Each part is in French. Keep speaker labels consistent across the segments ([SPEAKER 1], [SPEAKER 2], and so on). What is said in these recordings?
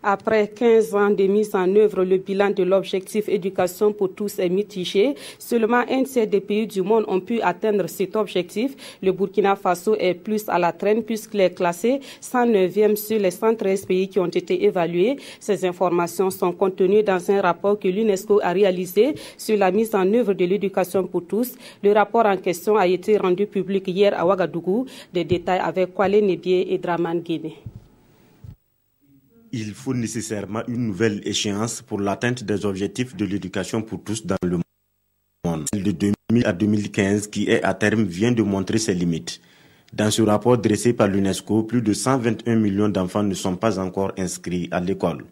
[SPEAKER 1] Après 15 ans de mise en œuvre, le bilan de l'objectif éducation pour tous est mitigé. Seulement un tiers des pays du monde ont pu atteindre cet objectif. Le Burkina Faso est plus à la traîne puisqu'il est classé 109e sur les 113 pays qui ont été évalués. Ces informations sont contenues dans un rapport que l'UNESCO a réalisé sur la mise en œuvre de l'éducation pour tous. Le rapport en question a été rendu public hier à Ouagadougou. Des détails avec Kwale Nebié et Draman Guéné.
[SPEAKER 2] Il faut nécessairement une nouvelle échéance pour l'atteinte des objectifs de l'éducation pour tous dans le monde. Celle de 2000 à 2015 qui est à terme vient de montrer ses limites. Dans ce rapport dressé par l'UNESCO, plus de 121 millions d'enfants ne sont pas encore inscrits à l'école.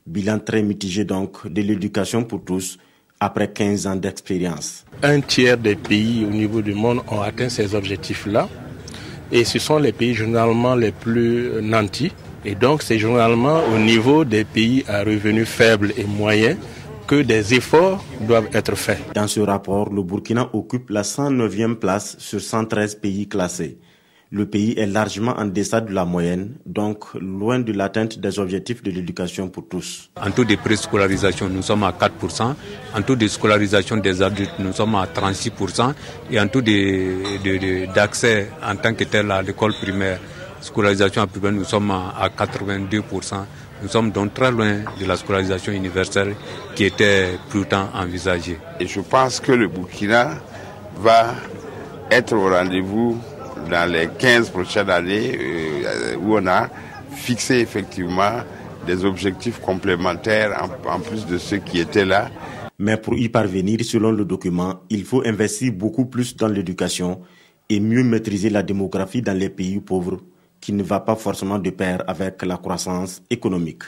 [SPEAKER 2] Bilan très mitigé donc de l'éducation pour tous après 15 ans d'expérience.
[SPEAKER 3] Un tiers des pays au niveau du monde ont atteint ces objectifs-là. Et ce sont les pays généralement les plus nantis. Et donc, c'est généralement au niveau des pays à revenus faibles et moyens que des efforts doivent être faits.
[SPEAKER 2] Dans ce rapport, le Burkina occupe la 109e place sur 113 pays classés. Le pays est largement en deçà de la moyenne, donc loin de l'atteinte des objectifs de l'éducation pour tous.
[SPEAKER 4] En taux de préscolarisation, nous sommes à 4%. En taux de scolarisation des adultes, nous sommes à 36%. Et en taux d'accès en tant que tel à l'école primaire, scolarisation primaire, nous sommes à 82%. Nous sommes donc très loin de la scolarisation universelle qui était pourtant envisagée.
[SPEAKER 5] Et je pense que le Burkina va être au rendez-vous dans les 15 prochaines années où on a fixé effectivement des objectifs complémentaires en plus de ceux qui étaient là.
[SPEAKER 2] Mais pour y parvenir, selon le document, il faut investir beaucoup plus dans l'éducation et mieux maîtriser la démographie dans les pays pauvres qui ne va pas forcément de pair avec la croissance économique.